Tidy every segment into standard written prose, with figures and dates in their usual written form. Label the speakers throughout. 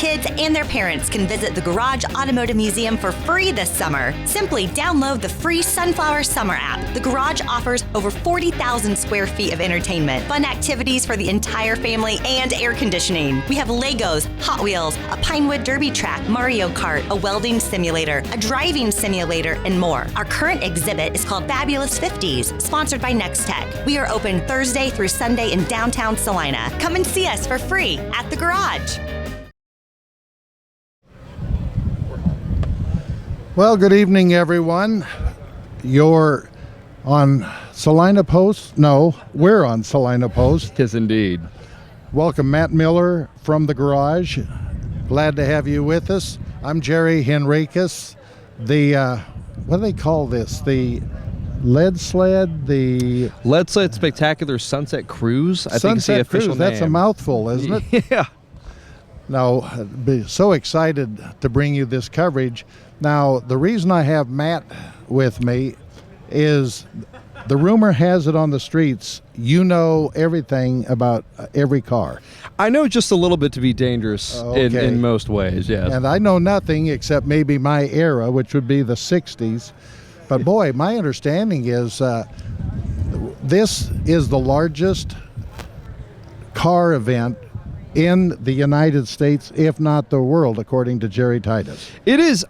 Speaker 1: kids and their parents can visit the Garage Automotive Museum for free this summer. Simply download the free Sunflower Summer app. The Garage offers over 40,000 square feet of entertainment, fun activities for the entire family, and air conditioning. We have Legos, Hot Wheels, a Pinewood Derby track, Mario Kart, a welding simulator, a driving simulator, and more. Our current exhibit is called Fabulous 50s, sponsored by Next Tech. We are open Thursday through Sunday in downtown Salina. Come and see us for free at the Garage.
Speaker 2: Well, good evening, everyone. You're on Salina Post? No, we're on Salina Post.
Speaker 3: Yes, indeed.
Speaker 2: Welcome, Matt Miller from the Garage. Glad to have you with us. I'm Jerry Henriquez. The, what do they call this? The lead sled? The
Speaker 3: Lead Sled Spectacular Sunset Cruise, I think it's the
Speaker 2: Sunset
Speaker 3: official
Speaker 2: Cruise.
Speaker 3: name.
Speaker 2: That's a mouthful, isn't it?
Speaker 3: Yeah.
Speaker 2: No, I'd be so excited to bring you this coverage. Now, the reason I have Matt with me is the rumor has it on the streets, you know everything about every car.
Speaker 3: I know just a little bit to be dangerous
Speaker 2: Okay.
Speaker 3: in most ways, yes.
Speaker 2: And I know nothing except maybe my era, which would be the 60s. But boy, my understanding is this is the largest car event in the United States, if not the world, according to Jerry Titus.
Speaker 3: It is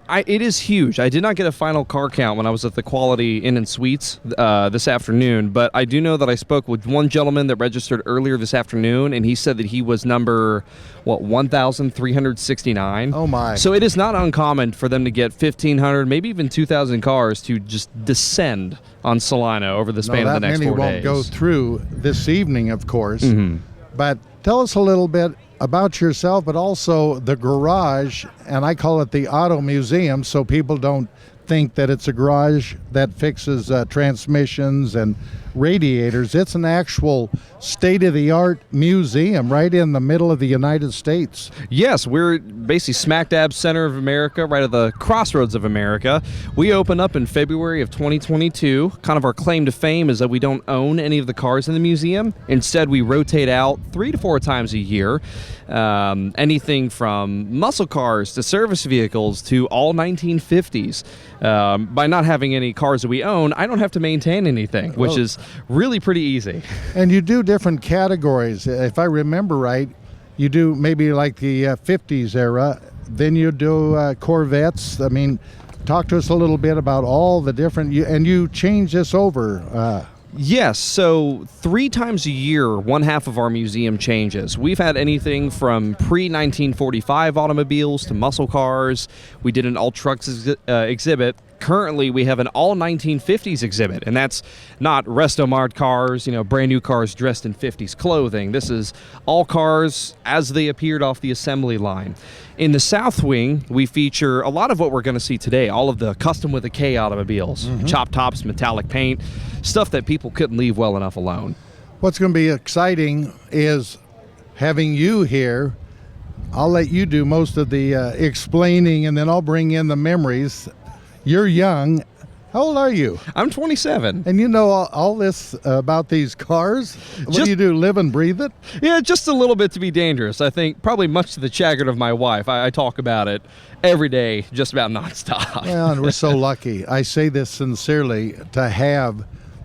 Speaker 3: huge. I did not get a final car count when I was at the Quality Inn and Suites this afternoon, but I do know that I spoke with one gentleman that registered earlier this afternoon, and he said that he was number, 1,369.
Speaker 2: Oh, my.
Speaker 3: So it is not uncommon for them to get 1,500, maybe even 2,000 cars to just descend on Salina over the span of the next 4 days.
Speaker 2: That many won't go through this evening, of course.
Speaker 3: Mm-hmm.
Speaker 2: But tell us a little bit about yourself, but also the Garage, and I call it the Auto Museum so people don't think that it's a garage that fixes transmissions and radiators. It's an actual state-of-the-art museum right in the middle of the United States.
Speaker 3: Yes, we're basically smack dab center of America, right at the crossroads of America. We opened up in February of 2022. Kind of our claim to fame is that we don't own any of the cars in the museum. Instead, we rotate out 3 to 4 times a year. Anything from muscle cars to service vehicles to all 1950s. By not having any cars that we own, I don't have to maintain anything, which is really pretty easy.
Speaker 2: And you do different categories. If I remember right, you do maybe like the 50s era, then you do Corvettes. I mean, talk to us a little bit about all the different, and you change this over.
Speaker 3: Yes, so 3 times a year, one half of our museum changes. We've had anything from pre-1945 automobiles to muscle cars. We did an all-trucks exhibit. Currently, we have an all-1950s exhibit, and that's not resto-mart cars, brand new cars dressed in 50s clothing. This is all cars as they appeared off the assembly line. In the South Wing, we feature a lot of what we're going to see today, all of the custom with a K automobiles, chop tops, metallic paint, stuff that people couldn't leave well enough alone.
Speaker 2: What's going to be exciting is having you here. I'll let you do most of the explaining, and then I'll bring in the memories. You're young. How old are you?
Speaker 3: I'm 27.
Speaker 2: And you know all this about these cars? What do you do, live and breathe it?
Speaker 3: Yeah, just a little bit to be dangerous. I think probably much to the chagrin of my wife. I talk about it every day, just about nonstop.
Speaker 2: Well, and we're so lucky. I say this sincerely, to have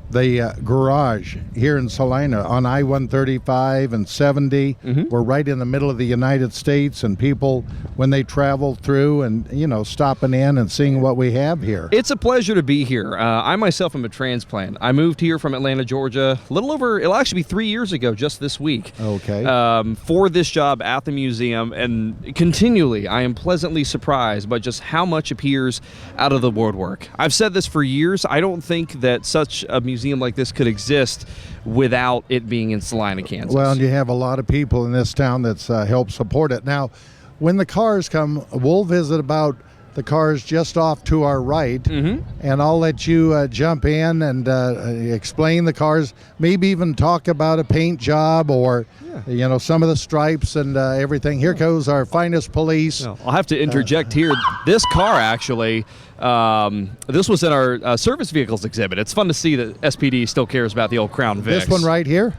Speaker 2: the Garage here in Salina on I-135 and 70. We're right in the middle of the United States, and people, when they travel through and, stopping in and seeing what we have here.
Speaker 3: It's a pleasure to be here. I myself am a transplant. I moved here from Atlanta, Georgia, it'll actually be 3 years ago just this week.
Speaker 2: Okay.
Speaker 3: For this job at the museum, and continually I am pleasantly surprised by just how much appears out of the woodwork. I've said this for years. I don't think that such a museum like this could exist without it being in Salina, Kansas.
Speaker 2: Well, and you have a lot of people in this town that's helped support it. Now, when the cars come, we'll visit about the cars just off to our right, and I'll let you jump in and explain the cars, maybe even talk about a paint job or some of the stripes and everything. Here goes our finest police.
Speaker 3: I'll have to interject here. This car actually, this was in our service vehicles exhibit. It's fun to see that SPD still cares about the old Crown Vics.
Speaker 2: This one right here?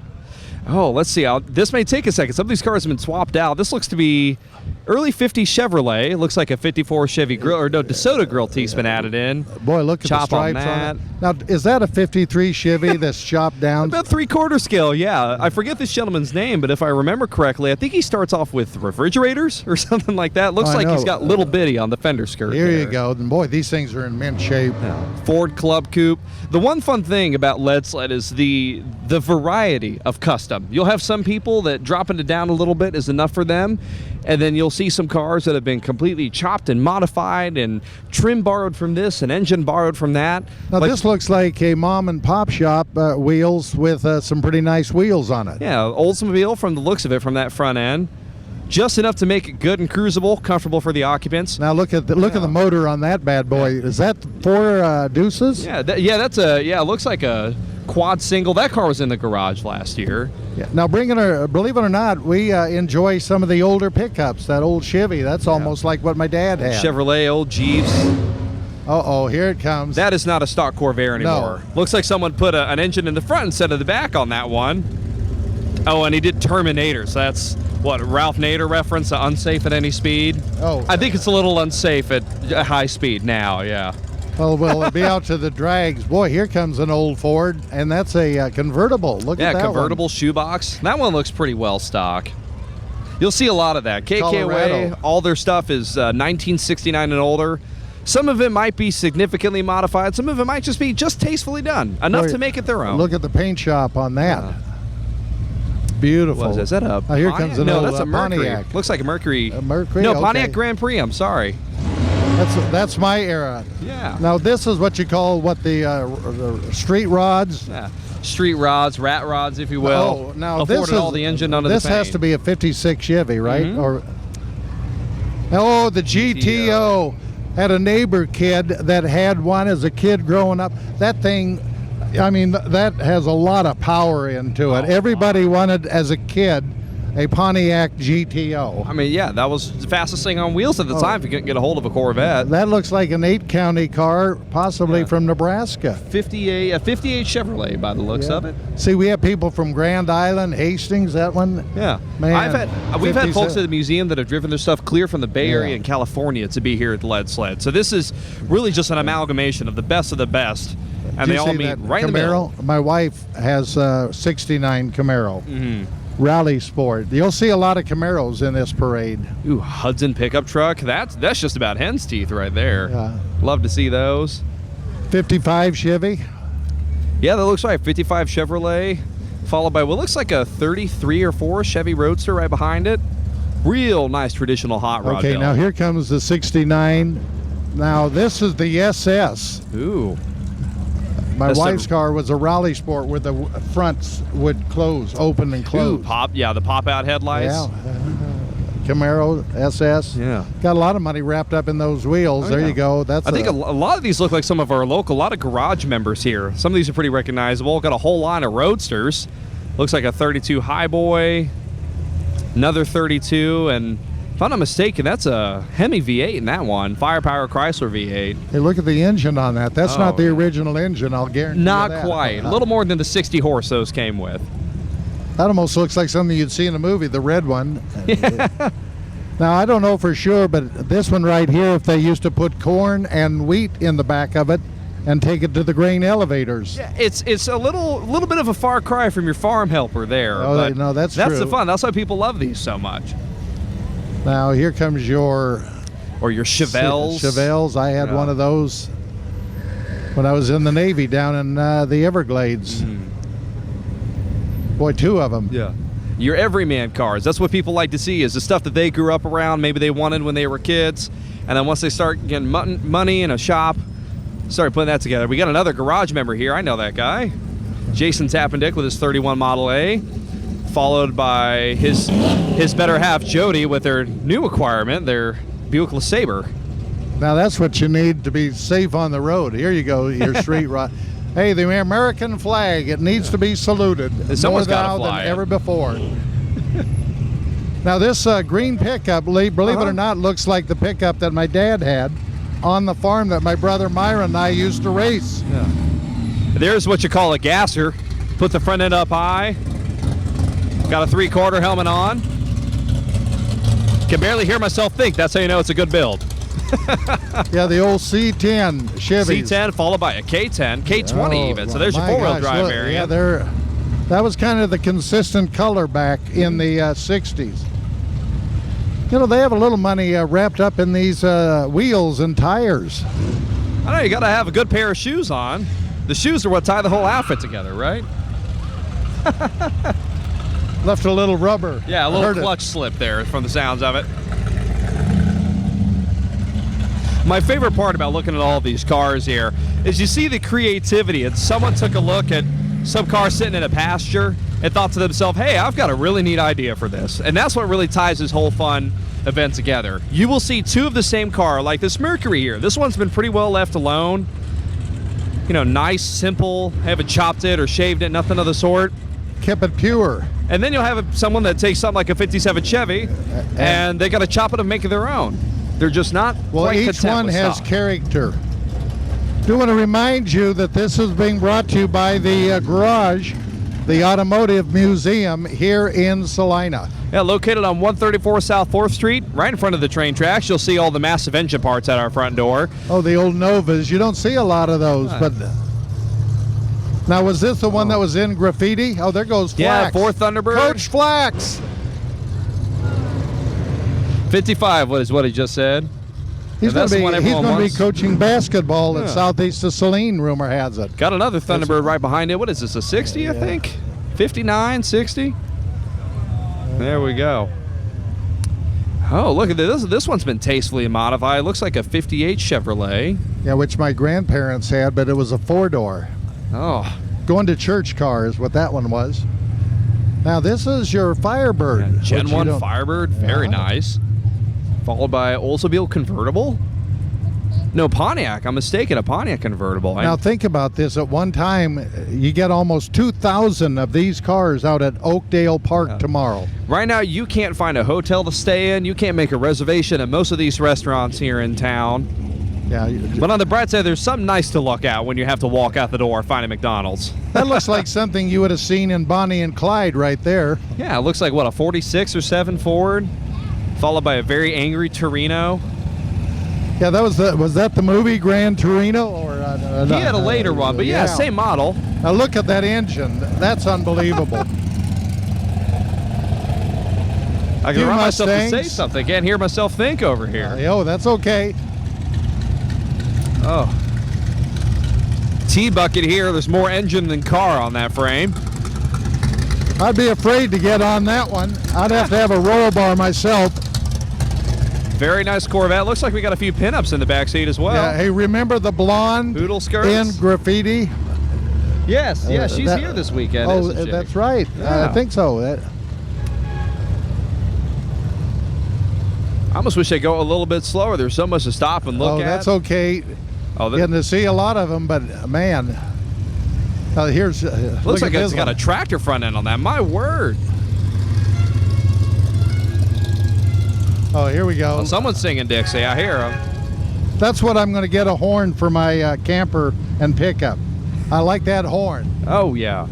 Speaker 3: Oh, let's see. This may take a second. Some of these cars have been swapped out. This looks to be early 50s Chevrolet. It looks like a 54 Chevy grill, or no, DeSoto grill teeth's been added in.
Speaker 2: Boy, look at the
Speaker 3: Chop on
Speaker 2: stripes
Speaker 3: that.
Speaker 2: on it. Now, is that a 53 Chevy that's chopped down?
Speaker 3: About 3/4 scale, yeah. I forget this gentleman's name, but if I remember correctly, I think he starts off with refrigerators or something like that. Looks
Speaker 2: I
Speaker 3: like he's
Speaker 2: know.
Speaker 3: got little bitty on the fender skirt.
Speaker 2: Here
Speaker 3: there.
Speaker 2: you go. And boy, these things are in mint shape.
Speaker 3: Ford Club Coupe. The one fun thing about Lead Sled is the variety of custom. You'll have some people that dropping it down a little bit is enough for them, and then you'll see some cars that have been completely chopped and modified and trim borrowed from this and engine borrowed from that.
Speaker 2: Now, this looks like a mom and pop shop wheels with some pretty nice wheels on it.
Speaker 3: Yeah, Oldsmobile from the looks of it from that front end. Just enough to make it good and cruisable, comfortable for the occupants.
Speaker 2: Now look at the motor on that bad boy. Is that 4 deuces?
Speaker 3: Yeah, it looks like a quad single. That car was in the garage last year.
Speaker 2: Yeah. Now believe it or not, we enjoy some of the older pickups. That old Chevy, that's almost like what my dad had.
Speaker 3: Chevrolet, old Jeeps.
Speaker 2: Uh-oh, here it comes.
Speaker 3: That is not a stock Corvair anymore.
Speaker 2: No.
Speaker 3: Looks like someone put an engine in the front instead of the back on that one. Oh, and he did Terminator, so that's what, Ralph Nader reference, unsafe at any speed?
Speaker 2: Oh.
Speaker 3: I think it's a little unsafe at high speed now, yeah.
Speaker 2: Well, it'll be out to the drags. Boy, here comes an old Ford, and that's a convertible. Look at that
Speaker 3: convertible
Speaker 2: one.
Speaker 3: shoebox. That one looks pretty well stock. You'll see a lot of that. KKWA,
Speaker 2: Colorado.
Speaker 3: all their stuff is 1969 and older. Some of it might be significantly modified. Some of it might just be tastefully done, enough
Speaker 2: Boy,
Speaker 3: to make it their own.
Speaker 2: Look at the paint shop on that. Beautiful.
Speaker 3: Is that a
Speaker 2: here
Speaker 3: Pontiac?
Speaker 2: comes an
Speaker 3: No,
Speaker 2: old
Speaker 3: that's a Mercury.
Speaker 2: Pontiac.
Speaker 3: Looks like a Mercury.
Speaker 2: A Mercury?
Speaker 3: No,
Speaker 2: Okay.
Speaker 3: Pontiac Grand Prix. I'm sorry.
Speaker 2: That's my era.
Speaker 3: Yeah.
Speaker 2: Now this is what you call the street rods.
Speaker 3: Yeah. Street rods, rat rods, if you will.
Speaker 2: Oh, now
Speaker 3: afforded all the engine under
Speaker 2: this
Speaker 3: the paint.
Speaker 2: has to be a 56 Chevy, right?
Speaker 3: Mhm.
Speaker 2: Or the GTO. Had a neighbor kid that had one as a kid growing up. That thing, I mean, that has a lot of power into it. Everybody wanted, as a kid, a Pontiac GTO.
Speaker 3: I mean, yeah, that was the fastest thing on wheels at the time if you couldn't get a hold of a Corvette.
Speaker 2: That looks like an 8-county car, possibly from Nebraska.
Speaker 3: 58 Chevrolet by the looks of it.
Speaker 2: See, we have people from Grand Island, Hastings, that one.
Speaker 3: Yeah.
Speaker 2: Man,
Speaker 3: We've had
Speaker 2: 57.
Speaker 3: folks at the museum that have driven their stuff clear from the Bay Area and California to be here at Lead Sled. So this is really just an amalgamation of the best, and
Speaker 2: Did
Speaker 3: they
Speaker 2: you
Speaker 3: all
Speaker 2: see
Speaker 3: meet
Speaker 2: that
Speaker 3: right in the middle.
Speaker 2: Camaro? My wife has a 69 Camaro. Rally Sport. You'll see a lot of Camaros in this parade.
Speaker 3: Ooh, Hudson pickup truck. That's just about hen's teeth right there.
Speaker 2: Yeah.
Speaker 3: Love to see those.
Speaker 2: 55 Chevy.
Speaker 3: Yeah, that looks right. 55 Chevrolet, followed by what looks like a 33 or 4 Chevy Roadster right behind it. Real nice traditional hot rod.
Speaker 2: Okay,
Speaker 3: build.
Speaker 2: now here comes the 69. Now this is the SS.
Speaker 3: Ooh.
Speaker 2: My
Speaker 3: That's
Speaker 2: wife's car was a Rally Sport where the fronts would close, open and close.
Speaker 3: Ooh, the pop-out headlights.
Speaker 2: Yeah. Camaro SS.
Speaker 3: Yeah.
Speaker 2: Got a lot of money wrapped up in those wheels.
Speaker 3: Oh,
Speaker 2: there
Speaker 3: yeah.
Speaker 2: you go. That's
Speaker 3: I think a lot of these look like some of our a lot of garage members here. Some of these are pretty recognizable. Got a whole line of Roadsters. Looks like a 32 Highboy, another 32, and if I'm not mistaken, that's a Hemi V8 in that one. Firepower Chrysler V8.
Speaker 2: Hey, look at the engine on that. That's not the original engine, I'll guarantee
Speaker 3: Not
Speaker 2: you that.
Speaker 3: quite. A little more than the 60 horse those came with.
Speaker 2: That almost looks like something you'd see in a movie, the red one. Now, I don't know for sure, but this one right here, if they used to put corn and wheat in the back of it and take it to the grain elevators.
Speaker 3: Yeah, it's a little bit of a far cry from your farm helper there.
Speaker 2: Oh,
Speaker 3: but
Speaker 2: no, that's
Speaker 3: the
Speaker 2: true.
Speaker 3: fun. That's why people love these so much.
Speaker 2: Now, here comes your
Speaker 3: Chevelles.
Speaker 2: Chevelles. I had one of those when I was in the Navy down in the Everglades. Boy, 2 of them.
Speaker 3: Yeah. Your everyman cars. That's what people like to see, is the stuff that they grew up around, maybe they wanted when they were kids, and then once they start getting money in a shop, start putting that together. We got another garage member here. I know that guy. Jason Tappendick with his 31 Model A, followed by his better half, Jody, with their new acquirement, their Buick LeSabre.
Speaker 2: Now, that's what you need to be safe on the road. Here you go, your street rod. Hey, the American flag, it needs to be saluted.
Speaker 3: Someone's
Speaker 2: more
Speaker 3: gotta
Speaker 2: now
Speaker 3: fly
Speaker 2: than
Speaker 3: it.
Speaker 2: ever before. Now, this green pickup, believe it or not, looks like the pickup that my dad had on the farm that my brother Myron and I used to race.
Speaker 3: There's what you call a gasser. Put the front end up high. Got a 3/4 helmet on. Can barely hear myself think. That's how you know it's a good build.
Speaker 2: Yeah, the old C10 Chevy.
Speaker 3: C10 followed by a K10, K20 even. So there's your
Speaker 2: my
Speaker 3: 4-wheel
Speaker 2: gosh,
Speaker 3: drive
Speaker 2: look,
Speaker 3: variant.
Speaker 2: Yeah, that was kind of the consistent color back in the 60s. You know, they have a little money wrapped up in these wheels and tires.
Speaker 3: I know you got to have a good pair of shoes on. The shoes are what tie the whole outfit together, right?
Speaker 2: Left a little rubber.
Speaker 3: Yeah, a little clutch slip there from the sounds of it. My favorite part about looking at all these cars here is you see the creativity. And someone took a look at some car sitting in a pasture and thought to themselves, hey, I've got a really neat idea for this. And that's what really ties this whole fun event together. You will see two of the same car, like this Mercury here. This one's been pretty well left alone. You know, nice, simple, haven't chopped it or shaved it, nothing of the sort.
Speaker 2: Kept it pure.
Speaker 3: And then you'll have someone that takes something like a 57 Chevy and they got to chop it and make it their own. They're just not quite
Speaker 2: each
Speaker 3: content
Speaker 2: one
Speaker 3: with
Speaker 2: has
Speaker 3: stock.
Speaker 2: character. Do want to remind you that this is being brought to you by the Garage, the Automotive Museum here in Salina.
Speaker 3: Yeah, located on 134 South 4th Street, right in front of the train tracks. You'll see all the massive engine parts at our front door.
Speaker 2: Oh, the old Novas. You don't see a lot of those, but now was this the one that was in graffiti? Oh, there goes Flax.
Speaker 3: Yeah, 4th Thunderbird.
Speaker 2: Coach Flax.
Speaker 3: 55 is what he just said.
Speaker 2: He's going to be coaching basketball at Southeast of Salina, rumor has it.
Speaker 3: Got another Thunderbird right behind it. What is this, a 60, I think? 59, 60? There we go. Oh, look at this. This one's been tastefully modified. It looks like a 58 Chevrolet.
Speaker 2: Yeah, which my grandparents had, but it was a 4-door.
Speaker 3: Oh.
Speaker 2: Going to church car is what that one was. Now, this is your Firebird.
Speaker 3: Yeah, Gen 1 Firebird. Very nice. Followed by Oldsmobile convertible. No, Pontiac. I'm mistaken. A Pontiac convertible.
Speaker 2: Now think about this. At one time, you get almost 2,000 of these cars out at Oakdale Park tomorrow.
Speaker 3: Right now, you can't find a hotel to stay in. You can't make a reservation at most of these restaurants here in town.
Speaker 2: Yeah.
Speaker 3: But on the bright side, there's something nice to look at when you have to walk out the door finding McDonald's.
Speaker 2: That looks like something you would have seen in Bonnie and Clyde right there.
Speaker 3: Yeah, it looks like, what, a 46 or 7 Ford, followed by a very angry Torino.
Speaker 2: Yeah, that was that the movie Gran Torino? Or
Speaker 3: he had a later one, but yeah, same model.
Speaker 2: Now look at that engine. That's unbelievable.
Speaker 3: I can remind myself to say something. I can't hear myself think over here.
Speaker 2: Oh, that's okay.
Speaker 3: Oh. T-bucket here. There's more engine than car on that frame.
Speaker 2: I'd be afraid to get on that one. I'd have to have a roll bar myself.
Speaker 3: Very nice Corvette. Looks like we got a few pinups in the backseat as well.
Speaker 2: Yeah, hey, remember the blonde
Speaker 3: poodle skirts
Speaker 2: in graffiti?
Speaker 3: Yes, yeah, she's here this weekend.
Speaker 2: Oh, that's right.
Speaker 3: Yeah.
Speaker 2: I think so.
Speaker 3: I almost wish they'd go a little bit slower. There's so much to stop and look at.
Speaker 2: Oh, that's okay.
Speaker 3: Oh,
Speaker 2: getting to see a lot of them, but man, here's
Speaker 3: looks like it's got a tractor front end on that. My word.
Speaker 2: Oh, here we go.
Speaker 3: Well, someone's singing Dixie. I hear him.
Speaker 2: That's what I'm going to get a horn for my camper and pickup. I like that horn.
Speaker 3: Oh yeah.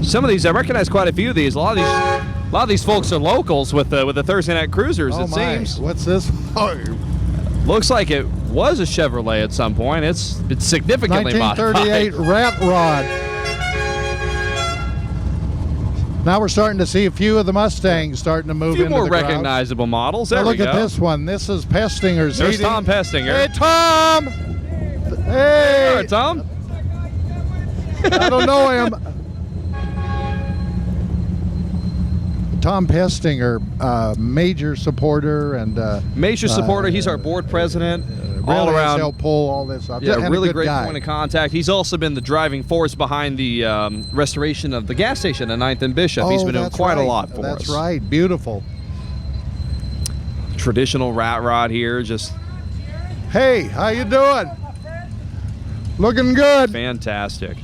Speaker 3: Some of these, I recognize quite a few of these. A lot of these folks are locals with the Thursday Night Cruisers.
Speaker 2: Oh,
Speaker 3: it seems.
Speaker 2: What's this? Oh.
Speaker 3: Looks like it was a Chevrolet at some point. It's significantly
Speaker 2: 1938
Speaker 3: modified.
Speaker 2: Rat Rod. Now we're starting to see a few of the Mustangs starting to move into the
Speaker 3: A few more
Speaker 2: crowd.
Speaker 3: recognizable models. There
Speaker 2: look
Speaker 3: we go.
Speaker 2: at this one. This is Pestinger's.
Speaker 3: There's Tom Pestinger.
Speaker 2: Hey, Tom! Hey!
Speaker 3: There, Tom.
Speaker 2: I don't know him. Tom Pestinger, major supporter and
Speaker 3: major supporter. He's our board president. All
Speaker 2: really
Speaker 3: around,
Speaker 2: helped pull all this up.
Speaker 3: Yeah,
Speaker 2: And
Speaker 3: really
Speaker 2: a good
Speaker 3: great
Speaker 2: guy.
Speaker 3: point of contact. He's also been the driving force behind the restoration of the gas station at 9th and Bishop. He's been doing quite a lot for us.
Speaker 2: That's right. Beautiful.
Speaker 3: Traditional rat rod here, just
Speaker 2: Hey, how you doing? Looking good.
Speaker 3: fantastic.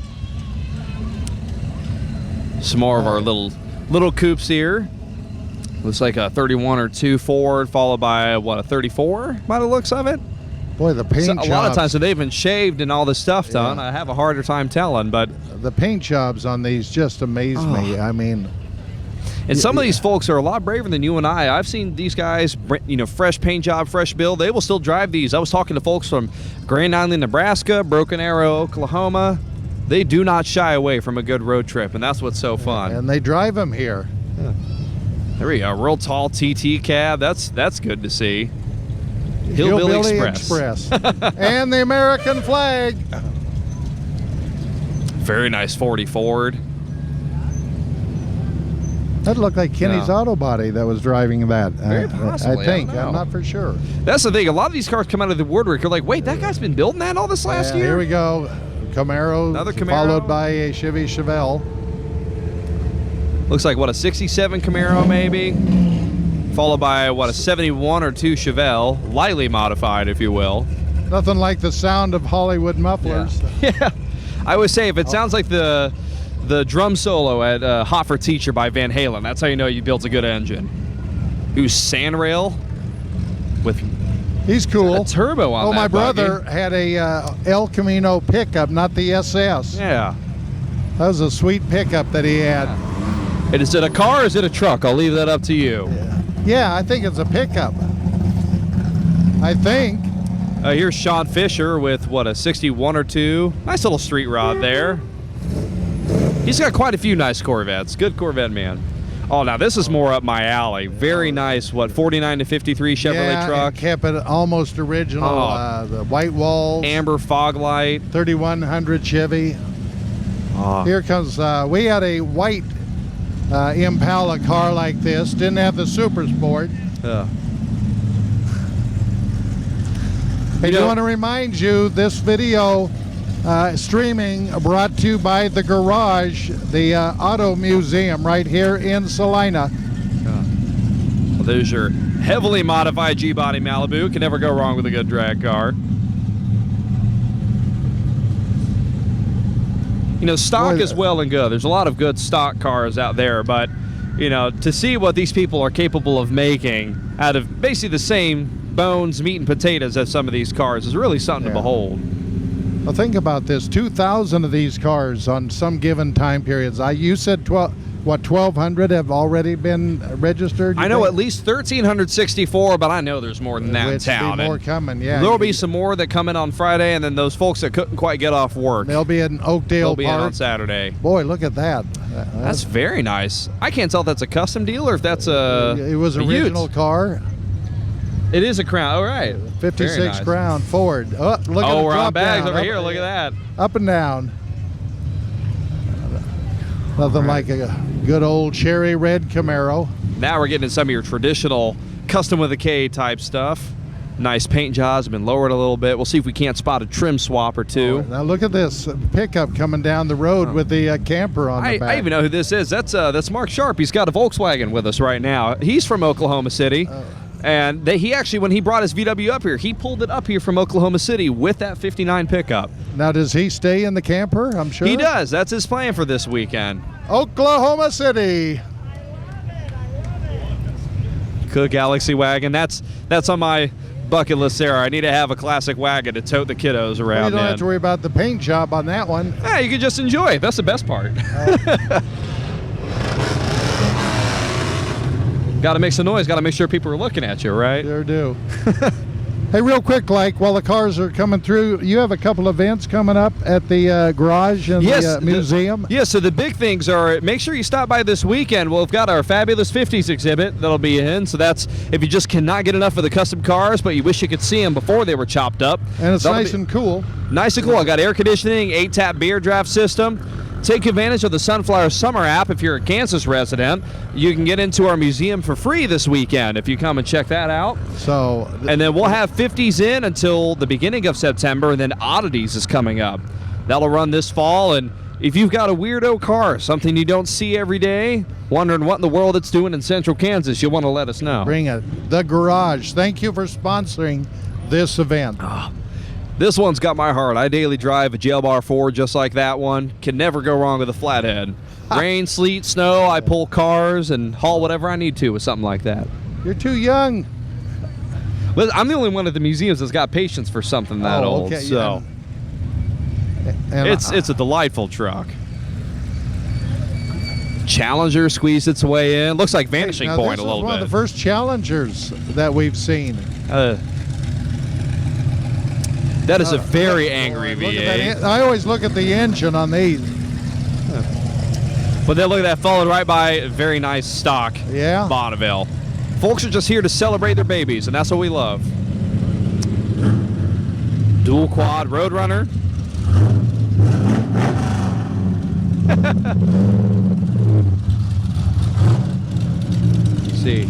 Speaker 3: Some more of our little coupes here. Looks like a 31 or 2 Ford, followed by what, a 34 by the looks of it.
Speaker 2: Boy, the paint jobs.
Speaker 3: A lot of times when they've been shaved and all this stuff done,
Speaker 2: Yeah.
Speaker 3: I have a harder time telling. But
Speaker 2: the paint jobs on these just amaze me. I mean,
Speaker 3: and some of these folks are a lot braver than you and I. I've seen these guys, fresh paint job, fresh build. They will still drive these. I was talking to folks from Grand Island, Nebraska, Broken Arrow, Oklahoma. They do not shy away from a good road trip, and that's what's so fun.
Speaker 2: and they drive them here.
Speaker 3: There we go, real tall TT cab. That's good to see. Hillbilly Express.
Speaker 2: And the American flag.
Speaker 3: Very nice 40 Ford.
Speaker 2: That looked like Kenny's Auto Body that was driving that.
Speaker 3: Very possibly,
Speaker 2: I think.
Speaker 3: I don't know.
Speaker 2: I'm not for sure.
Speaker 3: That's the thing. A lot of these cars come out of the woodwork. You're like, wait, that guy's been building that all this last year?
Speaker 2: Here we go. Camaro,
Speaker 3: Another Camaro.
Speaker 2: followed by a Chevy Chevelle.
Speaker 3: Looks like, what, a 67 Camaro maybe? Followed by, what, a 71 or 2 Chevelle. Lightly modified, if you will.
Speaker 2: Nothing like the sound of Hollywood mufflers.
Speaker 3: Yeah. I always say, if it sounds like the drum solo at Hot for Teacher by Van Halen, that's how you know you built a good engine. Ooh, Sandrail with
Speaker 2: He's cool.
Speaker 3: a turbo on that
Speaker 2: my brother
Speaker 3: buggy.
Speaker 2: had a El Camino pickup, not the SS.
Speaker 3: Yeah.
Speaker 2: That was a sweet pickup that he had.
Speaker 3: And is it a car or is it a truck? I'll leave that up to you.
Speaker 2: Yeah, I think it's a pickup. I think.
Speaker 3: Here's Sean Fisher with, what, a 61 or 2. Nice little street rod there. He's got quite a few nice Corvettes. Good Corvette man. Oh, now this is more up my alley. Very nice, what, 49 to 53 Chevrolet truck.
Speaker 2: And kept it almost original. The white walls.
Speaker 3: Amber fog light.
Speaker 2: 3100 Chevy. Here comes, we had a white Impala car like this. Didn't have the Super Sport. I do want to remind you, this video streaming brought to you by The Garage, the auto museum right here in Salina.
Speaker 3: Well, there's your heavily modified G-body Malibu. Can never go wrong with a good drag car. You know, stock is well and good. There's a lot of good stock cars out there, but, you know, to see what these people are capable of making out of basically the same bones, meat, and potatoes as some of these cars is really something to behold.
Speaker 2: Well, think about this. 2,000 of these cars on some given time periods. You said 1,200 have already been registered?
Speaker 3: I know at least 1,364, but I know there's more than that in town.
Speaker 2: More coming, yeah.
Speaker 3: There'll be some more that come in on Friday, and then those folks that couldn't quite get off work.
Speaker 2: They'll be in Oakdale
Speaker 3: They'll be in
Speaker 2: Park
Speaker 3: on Saturday.
Speaker 2: Boy, look at that.
Speaker 3: That's very nice. I can't tell if that's a custom deal or if that's a
Speaker 2: It was an original
Speaker 3: Ute.
Speaker 2: car.
Speaker 3: It is a Crown. All right.
Speaker 2: 56
Speaker 3: Very nice.
Speaker 2: Crown Ford. Oh, look at
Speaker 3: Oh,
Speaker 2: the
Speaker 3: we're on
Speaker 2: drop
Speaker 3: bags
Speaker 2: down.
Speaker 3: over
Speaker 2: Up-
Speaker 3: here. Look at that.
Speaker 2: Up and down. Nothing like a good old cherry red Camaro.
Speaker 3: Now we're getting into some of your traditional custom with a K type stuff. Nice paint jobs have been lowered a little bit. We'll see if we can't spot a trim swap or two.
Speaker 2: Now look at this pickup coming down the road with the camper on the back.
Speaker 3: I even know who this is. That's Mark Sharp. He's got a Volkswagen with us right now. He's from Oklahoma City. And he actually, when he brought his VW up here, he pulled it up here from Oklahoma City with that 59 pickup.
Speaker 2: Now, does he stay in the camper? I'm sure.
Speaker 3: He does. That's his plan for this weekend.
Speaker 2: Oklahoma City.
Speaker 3: Cook Galaxy wagon. That's on my bucket list there. I need to have a classic wagon to tote the kiddos around.
Speaker 2: You don't
Speaker 3: in.
Speaker 2: have to worry about the paint job on that one.
Speaker 3: Yeah, you can just enjoy it. That's the best part. Got to make some noise. Got to make sure people are looking at you, right?
Speaker 2: Sure do. Hey, real quick, like while the cars are coming through, you have a couple events coming up at the garage and the museum.
Speaker 3: So the big things are, make sure you stop by this weekend. We've got our Fabulous 50s exhibit that'll be in. So that's if you just cannot get enough of the custom cars, but you wish you could see them before they were chopped up.
Speaker 2: And it's nice and cool.
Speaker 3: Nice and cool. I got air conditioning, 8-tap beer draft system. Take advantage of the Sunflower Summer app if you're a Kansas resident. You can get into our museum for free this weekend if you come and check that out.
Speaker 2: So,
Speaker 3: and then we'll have 50s in until the beginning of September, and then Oddities is coming up. That'll run this fall, and if you've got a weirdo car, something you don't see every day, wondering what in the world it's doing in central Kansas, you'll want to let us know.
Speaker 2: Bring it. The Garage. Thank you for sponsoring this event.
Speaker 3: This one's got my heart. I daily drive a jail bar Ford just like that one. Can never go wrong with a flathead. Rain, sleet, snow, I pull cars and haul whatever I need to with something like that.
Speaker 2: You're too young.
Speaker 3: But I'm the only one at the museums that's got patience for something that old.
Speaker 2: Okay,
Speaker 3: so
Speaker 2: and
Speaker 3: it's a delightful truck. Challenger squeezed its way in. Looks like Vanishing
Speaker 2: now
Speaker 3: Point
Speaker 2: this
Speaker 3: a little
Speaker 2: is one
Speaker 3: bit.
Speaker 2: of the first Challengers that we've seen.
Speaker 3: That is a very angry
Speaker 2: Look at
Speaker 3: V8.
Speaker 2: that I always look at the engine on these.
Speaker 3: But then look at that, followed right by a very nice stock Bonneville. Folks are just here to celebrate their babies, and that's what we love. Dual quad Roadrunner. See.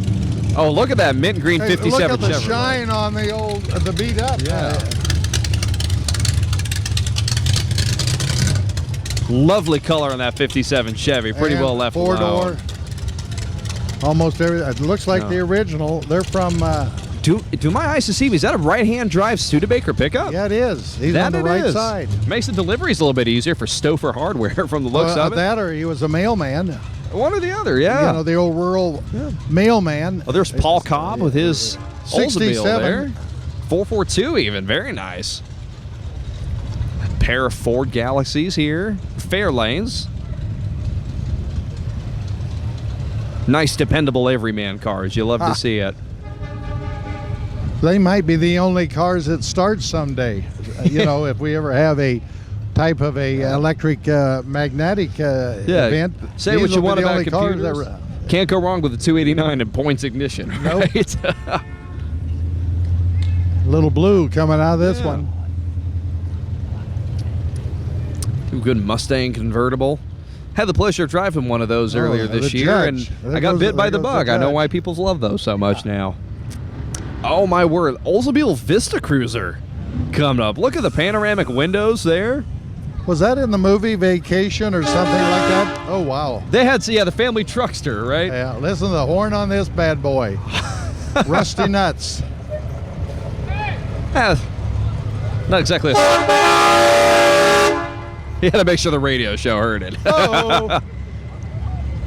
Speaker 3: Oh, look at that mint green 57
Speaker 2: look at the
Speaker 3: Chevrolet.
Speaker 2: shine on the beat up.
Speaker 3: Yeah. Lovely color on that 57 Chevy. Pretty well left alone.
Speaker 2: Four-door. Almost everything. It looks like the original. They're from...
Speaker 3: do my eyes deceive me? Is that a right-hand drive Studebaker pickup?
Speaker 2: Yeah, it is. He's on the right side.
Speaker 3: Makes the deliveries a little bit easier for Stouffer Hardware from the looks of it.
Speaker 2: That or he was a mailman.
Speaker 3: One or the other, yeah.
Speaker 2: You know, the old rural mailman.
Speaker 3: Oh, there's Paul Cobb with his Oldsmobile
Speaker 2: 67.
Speaker 3: there. 442 even. Very nice. A pair of Ford Galaxies here. Fairlanes. Nice, dependable everyman cars. You love to see it.
Speaker 2: They might be the only cars that start someday. You know, if we ever have a type of a electric magnetic event.
Speaker 3: Say what you want about computers. Can't go wrong with a 289 and points ignition.
Speaker 2: Nope.
Speaker 3: Right?
Speaker 2: Little blue coming out of this one.
Speaker 3: Good Mustang convertible. Had the pleasure of driving one of those earlier this year, and I got bit by the bug. I know why people love those so much now. Oh my word, Oldsmobile Vista Cruiser coming up. Look at the panoramic windows there.
Speaker 2: Was that in the movie Vacation or something like that? Oh wow.
Speaker 3: They had the family truckster, right?
Speaker 2: Yeah, listen to the horn on this bad boy. Rusty nuts.
Speaker 3: Not exactly. You had to make sure the radio show heard it.
Speaker 2: Oh.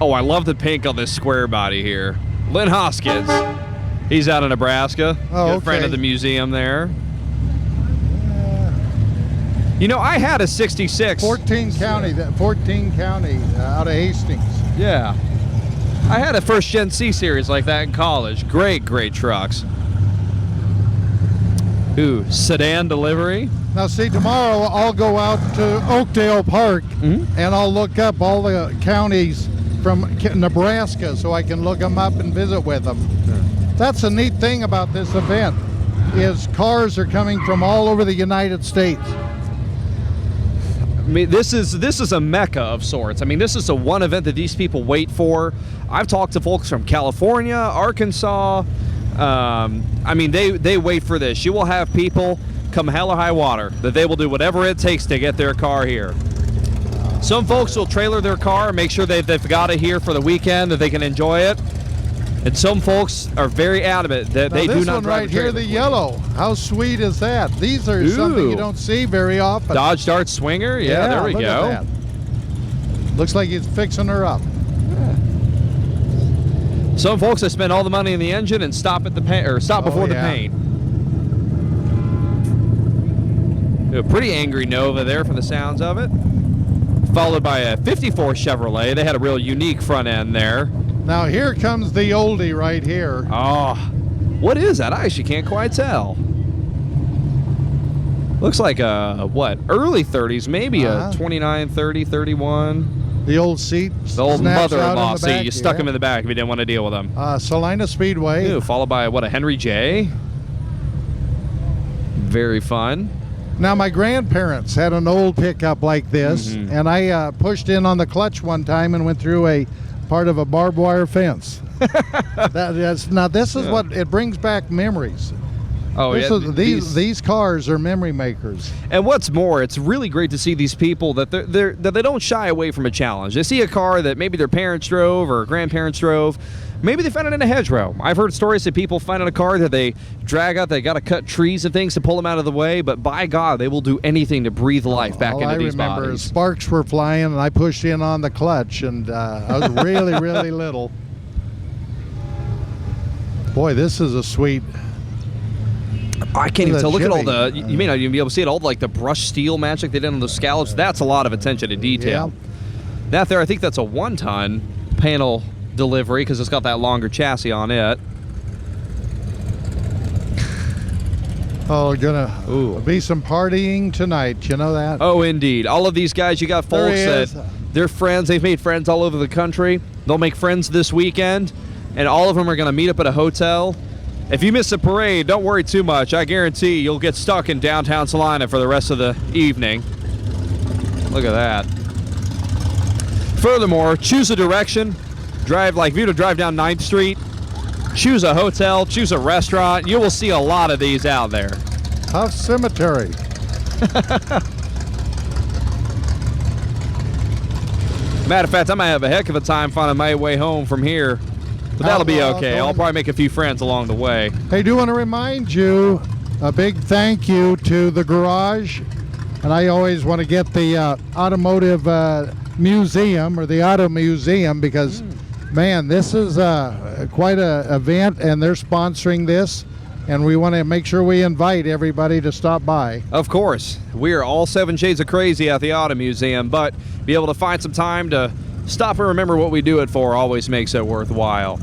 Speaker 3: Oh, I love the pink on this square body here. Lynn Hoskins. He's out of Nebraska. Good friend of the museum there. You know, I had a 66.
Speaker 2: 14 County out of Hastings.
Speaker 3: Yeah. I had a first gen C series like that in college. Great trucks. Ooh, sedan delivery.
Speaker 2: Now see, tomorrow I'll go out to Oakdale Park and I'll look up all the counties from Nebraska so I can look them up and visit with them. That's a neat thing about this event, is cars are coming from all over the United States.
Speaker 3: I mean, this is a mecca of sorts. I mean, this is a one event that these people wait for. I've talked to folks from California, Arkansas. I mean, they wait for this. You will have people come hell or high water that they will do whatever it takes to get their car here. Some folks will trailer their car, make sure they've got it here for the weekend, that they can enjoy it. And some folks are very adamant that they do not drive
Speaker 2: this one right here, the yellow. How sweet is that? These are something you don't see very often.
Speaker 3: Dodge Dart Swinger. Yeah, there we
Speaker 2: look
Speaker 3: go.
Speaker 2: at that. Looks like he's fixing her up.
Speaker 3: Some folks that spend all the money in the engine and stop at the paint, or stop before the paint. A pretty angry Nova there from the sounds of it. Followed by a 54 Chevrolet. They had a real unique front end there.
Speaker 2: Now here comes the oldie right here.
Speaker 3: Oh, what is that? I actually can't quite tell. Looks like a, early 30s, maybe a 29, 30, 31.
Speaker 2: The old seat.
Speaker 3: The old mother-in-law seat. You stuck him in the back if you didn't want to deal with him.
Speaker 2: Salina Speedway.
Speaker 3: Ooh, followed by, a Henry J. Very fun.
Speaker 2: Now, my grandparents had an old pickup like this, and I pushed in on the clutch one time and went through a part of a barbed wire fence. Now, this is what it brings back memories.
Speaker 3: Oh,
Speaker 2: These cars are memory makers.
Speaker 3: And what's more, it's really great to see these people that they don't shy away from a challenge. They see a car that maybe their parents drove or grandparents drove. Maybe they found it in a hedgerow. I've heard stories of people finding a car that they drag out. They got to cut trees and things to pull them out of the way. But by God, they will do anything to breathe life back into these bodies.
Speaker 2: I remember sparks were flying, and I pushed in on the clutch, and I was really, really little. Boy, this is a sweet.
Speaker 3: I can't even tell. Look at all the,
Speaker 2: Chevy.
Speaker 3: you may not even be able to see it, all like the brushed steel magic they did on the scallops. That's a lot of attention to detail.
Speaker 2: Yeah.
Speaker 3: That there, I think that's a 1-ton panel delivery because it's got that longer chassis on it.
Speaker 2: Oh, gonna be some partying tonight. You know that?
Speaker 3: Oh, indeed. All of these guys, you got folks
Speaker 2: There he
Speaker 3: that
Speaker 2: is.
Speaker 3: they're friends. They've made friends all over the country. They'll make friends this weekend, and all of them are going to meet up at a hotel. If you miss a parade, don't worry too much. I guarantee you'll get stuck in downtown Salina for the rest of the evening. Look at that. Furthermore, choose a direction. Drive, like if you were to drive down 9th Street, choose a hotel, choose a restaurant. You will see a lot of these out there.
Speaker 2: Huff Cemetery.
Speaker 3: Matter of fact, I might have a heck of a time finding my way home from here. But that'll be okay. I'll probably make a few friends along the way.
Speaker 2: Hey, do want to remind you a big thank you to the garage. And I always want to get the automotive museum, or the auto museum, because man, this is quite a event, and they're sponsoring this, and we want to make sure we invite everybody to stop by.
Speaker 3: Of course, we are all 7 shades of crazy at the Auto Museum, but be able to find some time to stop and remember what we do it for always makes it worthwhile.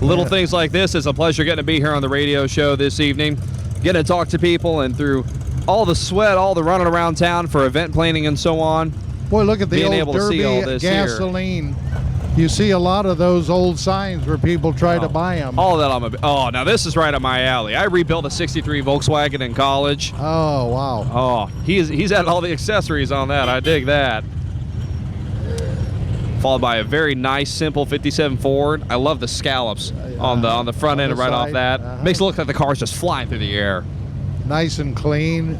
Speaker 3: Little things like this, it's a pleasure getting to be here on the radio show this evening, getting to talk to people, and through all the sweat, all the running around town for event planning and so on.
Speaker 2: Boy, look at the
Speaker 3: Being
Speaker 2: old
Speaker 3: able to see all
Speaker 2: Derby
Speaker 3: this here.
Speaker 2: gasoline. You see a lot of those old signs where people try to buy them.
Speaker 3: All that oh, now this is right up my alley. I rebuilt a 63 Volkswagen in college.
Speaker 2: Oh, wow.
Speaker 3: Oh, he's had all the accessories on that. I dig that. Followed by a very nice, simple 57 Ford. I love the scallops on the front end
Speaker 2: the
Speaker 3: right off
Speaker 2: side.
Speaker 3: that. Makes it look like the car's just flying through the air.
Speaker 2: Nice and clean.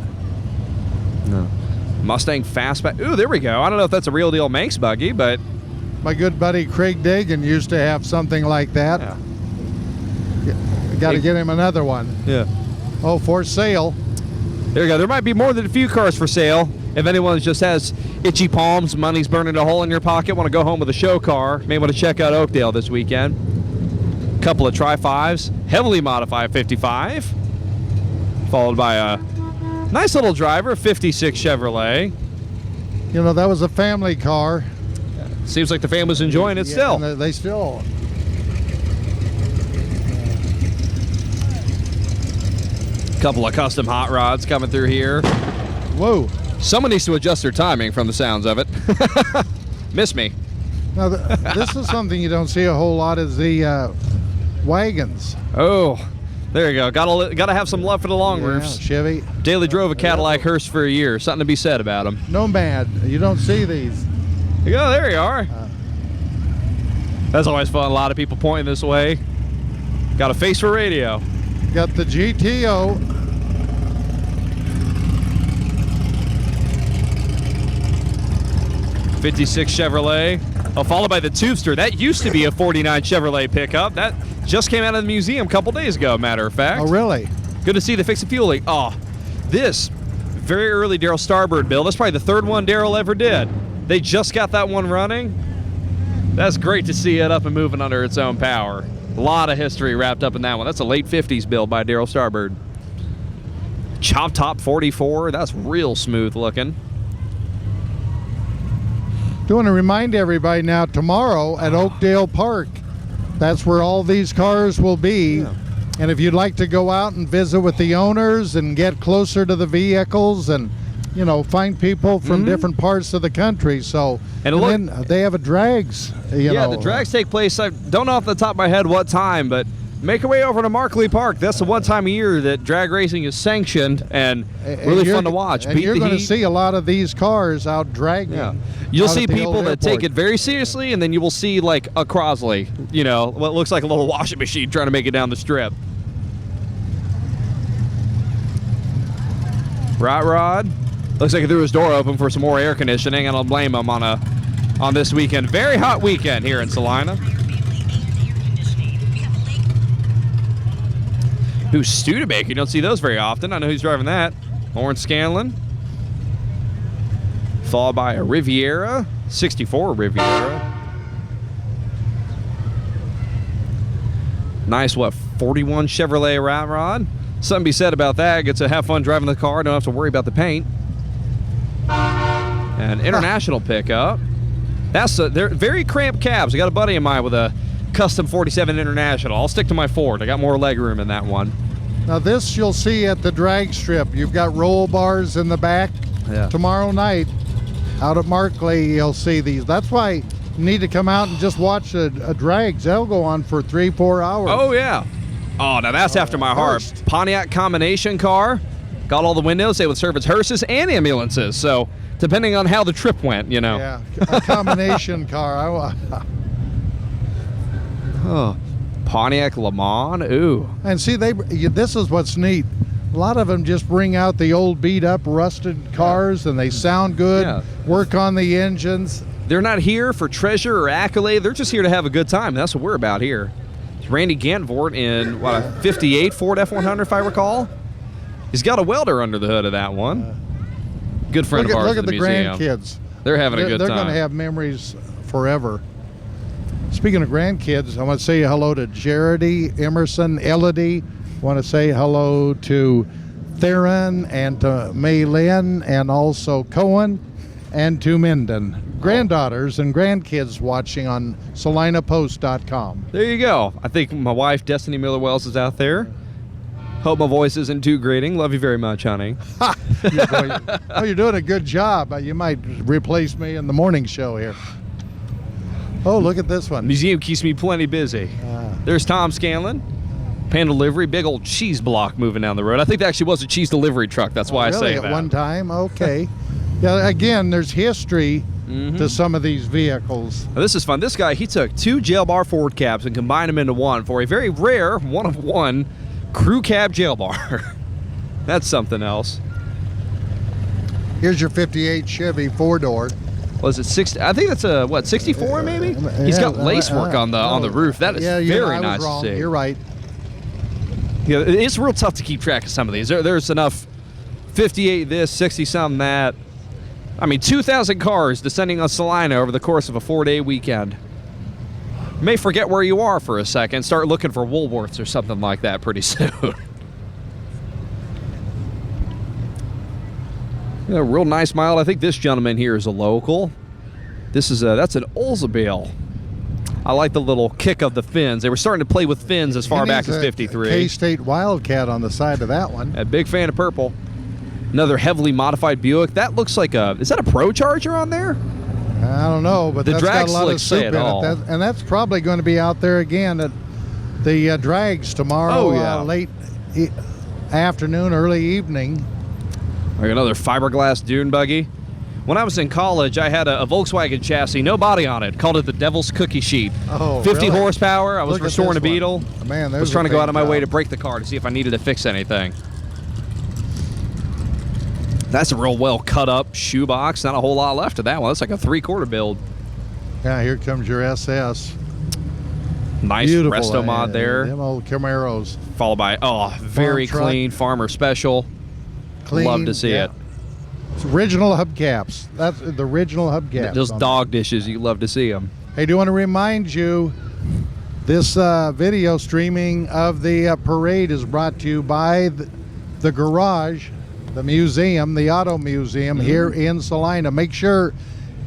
Speaker 3: Mustang Fastback. Ooh, there we go. I don't know if that's a real deal Manx buggy, but
Speaker 2: My good buddy Craig Dagan used to have something like that. Got to get him another one.
Speaker 3: yeah.
Speaker 2: Oh, for sale.
Speaker 3: There you go. There might be more than a few cars for sale. If anyone just has itchy palms, money's burning a hole in your pocket, want to go home with a show car, may want to check out Oakdale this weekend. Couple of Tri-5s, heavily modified 55, followed by a nice little driver, 56 Chevrolet.
Speaker 2: You know, that was a family car.
Speaker 3: Seems like the family's enjoying it still.
Speaker 2: And they still.
Speaker 3: Couple of custom hot rods coming through here.
Speaker 2: Whoa.
Speaker 3: Someone needs to adjust their timing from the sounds of it. Miss me.
Speaker 2: Now, this is something you don't see a whole lot, is the wagons.
Speaker 3: Oh, there you go. Gotta have some love for the long roofs.
Speaker 2: Chevy.
Speaker 3: Daily drove a Cadillac hearse for a year. Something to be said about them.
Speaker 2: Nomad. You don't see these.
Speaker 3: There you go. There you are. That's always fun. A lot of people pointing this way. Got a face for radio.
Speaker 2: Got the GTO.
Speaker 3: '56 Chevrolet. Oh, followed by the Tubester. That used to be a '49 Chevrolet pickup. That just came out of the museum a couple days ago, matter of fact.
Speaker 2: Oh, really?
Speaker 3: Good to see the fix and fuel leak. Oh, this very early Darryl Starbird build. That's probably the third one Darryl ever did. They just got that one running. That's great to see it up and moving under its own power. A lot of history wrapped up in that one. That's a late 50s build by Darryl Starbird. Chop Top 44. That's real smooth looking.
Speaker 2: Do want to remind everybody now, tomorrow at Oakdale Park, that's where all these cars will be. Yeah. And if you'd like to go out and visit with the owners and get closer to the vehicles and, you know, find people from different parts of the country. So, and then they have a drags. You know.
Speaker 3: The drags take place. I don't know off the top of my head what time, but make your way over to Markley Park. That's the one time a year that drag racing is sanctioned and really fun to watch.
Speaker 2: And you're going to see a lot of these cars out dragging.
Speaker 3: Yeah. You'll see people that take it very seriously, and then you will see like a Crosley, you know, what looks like a little washing machine trying to make it down the strip. Right, Rod? Looks like he threw his door open for some more air conditioning, and I'll blame him on this weekend. Very hot weekend here in Salina. Who's Studebaker? You don't see those very often. I know who's driving that. Lawrence Scanlon. Followed by a Riviera, 64 Riviera. Nice, 41 Chevrolet Rat Rod. Something to be said about that. Get to have fun driving the car. Don't have to worry about the paint. An international pickup. They're very cramped cabs. I got a buddy of mine with a Kustom 47 International. I'll stick to my Ford. I got more leg room in that one.
Speaker 2: Now this you'll see at the drag strip. You've got roll bars in the back.
Speaker 3: Yeah.
Speaker 2: Tomorrow night out at Markley you'll see these. That's why you need to come out and just watch a drags. They'll go on for 3-4 hours.
Speaker 3: Oh, yeah. Oh, now that's after my heart.
Speaker 2: Hearst.
Speaker 3: Pontiac combination car. Got all the windows. They would service hearses and ambulances. So depending on how the trip went, you know.
Speaker 2: Yeah, a combination car.
Speaker 3: Oh, Pontiac Le Mans. Ooh.
Speaker 2: And see, this is what's neat. A lot of them just bring out the old beat-up, rusted cars, and they sound good.
Speaker 3: Yeah.
Speaker 2: Work on the engines.
Speaker 3: They're not here for treasure or accolade. They're just here to have a good time. That's what we're about here. It's Randy Gantvort in, what, a 58 Ford F100, if I recall? He's got a welder under the hood of that one. Good friend of ours
Speaker 2: Look
Speaker 3: at
Speaker 2: at the
Speaker 3: museum.
Speaker 2: grandkids.
Speaker 3: They're having a good
Speaker 2: They're
Speaker 3: time.
Speaker 2: going to have memories forever. Speaking of grandkids, I want to say hello to Jaredy, Emerson, Elodie. I want to say hello to Theron and to Maylin and also Cohen and to Minden. Granddaughters and grandkids watching on salinapost.com.
Speaker 3: There you go. I think my wife, Destiny Miller Wells, is out there. Hope my voice isn't too grating. Love you very much, honey.
Speaker 2: You're doing a good job. You might replace me in the morning show here. Oh, look at this one.
Speaker 3: Museum keeps me plenty busy. There's Tom Scanlon. Pan delivery, big old cheese block moving down the road. I think that actually was a cheese delivery truck. That's why I say that.
Speaker 2: At one time? Okay. Yeah, again, there's history to some of these vehicles.
Speaker 3: Now, this is fun. This guy, he took 2 jail bar Ford cabs and combined them into one for a very rare one-of-one crew cab jail bar. That's something else.
Speaker 2: Here's your 58 Chevy 4-door.
Speaker 3: Was it 60? I think that's a, what, 64 maybe? He's got lace work on the roof. That is very nice to see.
Speaker 2: You're right.
Speaker 3: Yeah, it's real tough to keep track of some of these. There's enough 58 this, 60 something that. I mean, 2,000 cars descending on Salina over the course of a 4-day weekend. You may forget where you are for a second. Start looking for Woolworths or something like that pretty soon. Yeah, real nice mild. I think this gentleman here is a local. This is that's an Oldsmobile. I like the little kick of the fins. They were starting to play with fins as far back as 53.
Speaker 2: K-State Wildcat on the side of that one.
Speaker 3: A big fan of purple. Another heavily modified Buick. That looks like is that a Pro Charger on there?
Speaker 2: I don't know, but that's got a lot of soup in it. And that's probably going to be out there again at the drags tomorrow, late afternoon, early evening.
Speaker 3: Like another fiberglass dune buggy. When I was in college, I had a Volkswagen chassis, no body on it. Called it the Devil's Cookie Sheet.
Speaker 2: Oh,
Speaker 3: 50
Speaker 2: really?
Speaker 3: horsepower. I was restoring a Beetle.
Speaker 2: Man,
Speaker 3: I was trying to go out of my way to break the car to see if I needed to fix anything. That's a real well cut up shoebox. Not a whole lot left of that one. That's like a 3/4 build.
Speaker 2: Yeah, here comes your SS.
Speaker 3: Nice
Speaker 2: Beautiful,
Speaker 3: resto mod there.
Speaker 2: Them old Camaros.
Speaker 3: Followed by, very clean Farmer Special.
Speaker 2: Clean.
Speaker 3: Love to see it.
Speaker 2: It's original hubcaps. That's the original hubcaps.
Speaker 3: Those dog dishes, you love to see them.
Speaker 2: Hey, do want to remind you, this video streaming of the parade is brought to you by the Garage, the museum, the Auto Museum here in Salina. Make sure,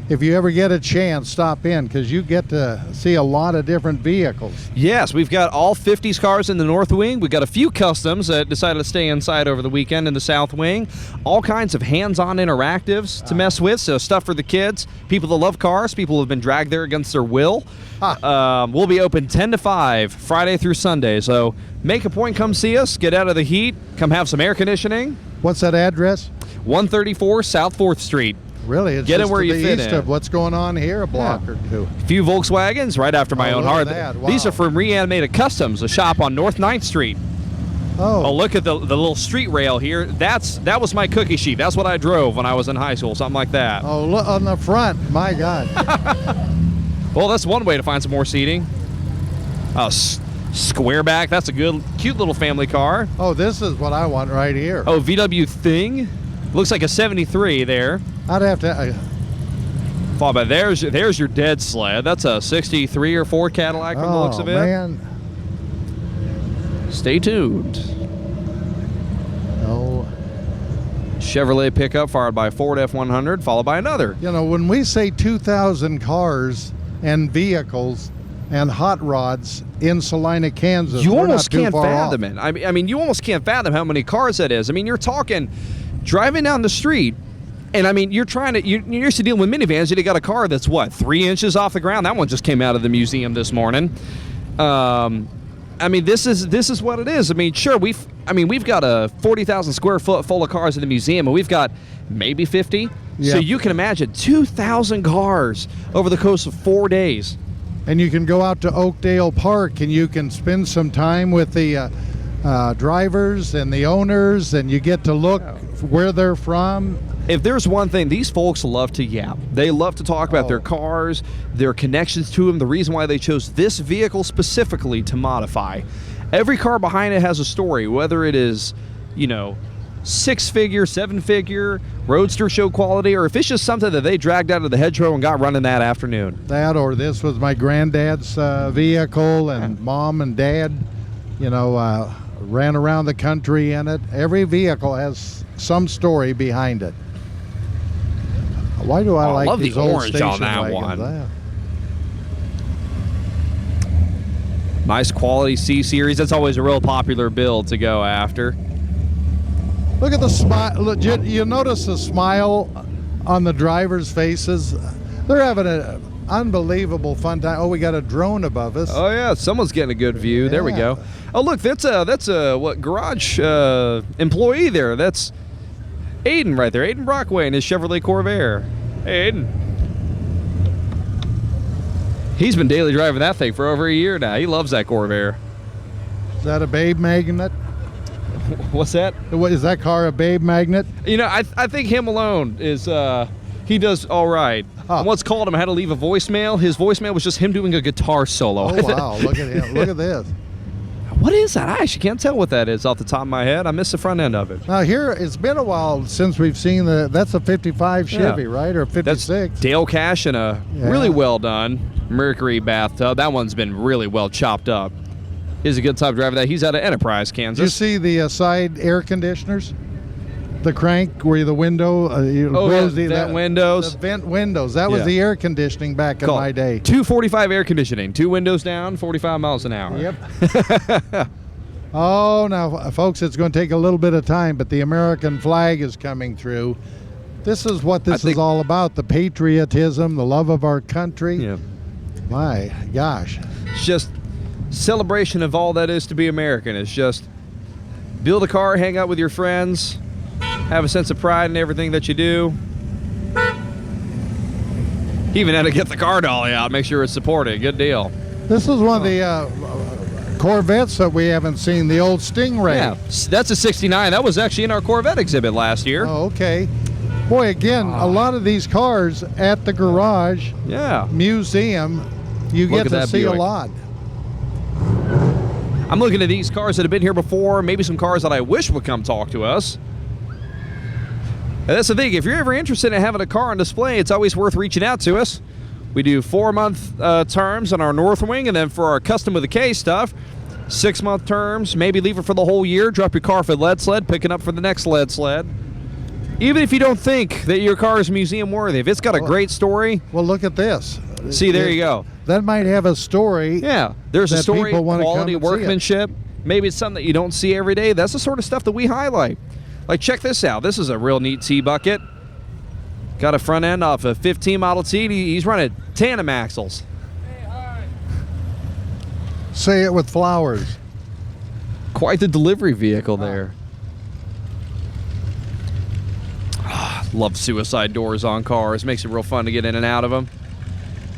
Speaker 2: if you ever get a chance, stop in, because you get to see a lot of different vehicles.
Speaker 3: Yes, we've got all 50s cars in the North Wing. We've got a few customs that decided to stay inside over the weekend in the South Wing. All kinds of hands-on interactives to mess with, so stuff for the kids, people that love cars, people who have been dragged there against their will. We'll be open 10 to 5, Friday through Sunday, so make a point, come see us, get out of the heat, come have some air conditioning.
Speaker 2: What's that address?
Speaker 3: 134 South 4th Street.
Speaker 2: Really? It's
Speaker 3: Get
Speaker 2: just
Speaker 3: in where
Speaker 2: to
Speaker 3: you
Speaker 2: the
Speaker 3: fit
Speaker 2: east
Speaker 3: in.
Speaker 2: of what's going on here, a block or two.
Speaker 3: A few Volkswagens right after my own
Speaker 2: look
Speaker 3: heart.
Speaker 2: at that. Wow.
Speaker 3: These are from Reanimated Customs, a shop on North 9th Street. Oh, look at the little street rail here. That was my cookie sheet. That's what I drove when I was in high school, something like that.
Speaker 2: Oh, look on the front. My God.
Speaker 3: Well, that's one way to find some more seating. Square back. That's a good, cute little family car.
Speaker 2: Oh, this is what I want right here.
Speaker 3: Oh, VW Thing. Looks like a 73 there.
Speaker 2: I'd have to...
Speaker 3: Followed by there's your dead sled. That's a 63 or 4 Cadillac from the looks of it.
Speaker 2: Man.
Speaker 3: Stay tuned. Chevrolet pickup followed by a Ford F-100, followed by another.
Speaker 2: You know, when we say 2,000 cars and vehicles and hot rods in Salina, Kansas,
Speaker 3: You
Speaker 2: we're
Speaker 3: almost
Speaker 2: not too
Speaker 3: can't
Speaker 2: far
Speaker 3: fathom
Speaker 2: off.
Speaker 3: it. I mean, you almost can't fathom how many cars that is. I mean, you're talking driving down the street, and I mean, you're used to dealing with minivans. You got a car that's what, 3 inches off the ground. That one just came out of the museum this morning. I mean, this is what it is. I mean, sure, we've got a 40,000 square foot full of cars in the museum, and we've got maybe 50.
Speaker 2: Yeah.
Speaker 3: So you can imagine 2,000 cars over the course of 4 days.
Speaker 2: And you can go out to Oakdale Park and you can spend some time with the drivers and the owners, and you get to look where they're from.
Speaker 3: If there's one thing, these folks love to yap. They love to talk about their cars, their connections to them, the reason why they chose this vehicle specifically to modify. Every car behind it has a story, whether it is, you know, 6-figure, 7-figure, roadster show quality, or if it's just something that they dragged out of the hedgerow and got running that afternoon.
Speaker 2: That, or this was my granddad's vehicle, and mom and dad, you know, ran around the country in it. Every vehicle has some story behind it. Why do I like
Speaker 3: love
Speaker 2: these
Speaker 3: the
Speaker 2: old
Speaker 3: orange
Speaker 2: station
Speaker 3: on that
Speaker 2: wagons?
Speaker 3: one. Nice quality C-Series. That's always a real popular build to go after.
Speaker 2: Look at the smile. Legit, you notice the smile on the drivers' faces. They're having an unbelievable fun time. Oh, we got a drone above us.
Speaker 3: Oh yeah, someone's getting a good view. There we
Speaker 2: Yeah.
Speaker 3: go. Oh look, that's a what garage employee there. That's Aiden right there. Aiden Brockway and his Chevrolet Corvair. Hey Aiden. He's been daily driving that thing for over a year now. He loves that Corvair.
Speaker 2: Is that a babe magnet?
Speaker 3: What's that?
Speaker 2: What, is that car a babe magnet?
Speaker 3: You know, I think him alone is he does all right.
Speaker 2: Huh.
Speaker 3: I once called him. I had to leave a voicemail. His voicemail was just him doing a guitar solo.
Speaker 2: Oh wow! Look at him! Look at this.
Speaker 3: What is that? I actually can't tell what that is off the top of my head. I missed the front end of it.
Speaker 2: Now here, it's been a while since we've seen that's a 55 Chevy,
Speaker 3: Yeah.
Speaker 2: right? Or a 56?
Speaker 3: That's Dale Cash in a
Speaker 2: Yeah.
Speaker 3: really well done Mercury bathtub. That one's been really well chopped up. He's a good time driver. That he's out of Enterprise,
Speaker 2: Did you
Speaker 3: Kansas.
Speaker 2: see the side air conditioners? The crank where the window,
Speaker 3: vent windows.
Speaker 2: The vent windows. That was
Speaker 3: Yeah.
Speaker 2: the air conditioning back in my day.
Speaker 3: 245 air conditioning, 2 windows down, 45 miles an hour.
Speaker 2: Yep. Oh, now, folks, it's going to take a little bit of time, but the American flag is coming through. This is what this is all about, the patriotism, the love of our country.
Speaker 3: Yeah.
Speaker 2: My gosh.
Speaker 3: It's just celebration of all that is to be American. It's just build a car, hang out with your friends, have a sense of pride in everything that you do. He even had to get the car dolly out, make sure it's supported. Good deal.
Speaker 2: This is one of the Corvettes that we haven't seen, the old Stingray.
Speaker 3: Yeah, that's a 69. That was actually in our Corvette exhibit last year.
Speaker 2: Oh, okay. Boy, again, a lot of these cars at the garage
Speaker 3: Yeah.
Speaker 2: museum, you
Speaker 3: Look
Speaker 2: get
Speaker 3: at
Speaker 2: to
Speaker 3: that
Speaker 2: see a
Speaker 3: Buick.
Speaker 2: lot.
Speaker 3: I'm looking at these cars that have been here before, maybe some cars that I wish would come talk to us. And that's the thing, if you're ever interested in having a car on display, it's always worth reaching out to us. We do 4-month terms on our North Wing, and then for our Custom with a K stuff, 6-month terms, maybe leave it for the whole year, drop your car for lead sled, pick it up for the next lead sled. Even if you don't think that your car is museum worthy, if it's got a great story,
Speaker 2: Well, look at this.
Speaker 3: see, there you go.
Speaker 2: That might have a story.
Speaker 3: Yeah, there's a
Speaker 2: that
Speaker 3: story,
Speaker 2: people wanna
Speaker 3: quality,
Speaker 2: come and see it.
Speaker 3: workmanship. Maybe it's something that you don't see every day. That's the sort of stuff that we highlight. Like, check this out. This is a real neat T-bucket. Got a front end off a 15 Model T. He's running tandem axles.
Speaker 2: Say it with flowers.
Speaker 3: Quite the delivery vehicle there. Love suicide doors on cars. Makes it real fun to get in and out of them.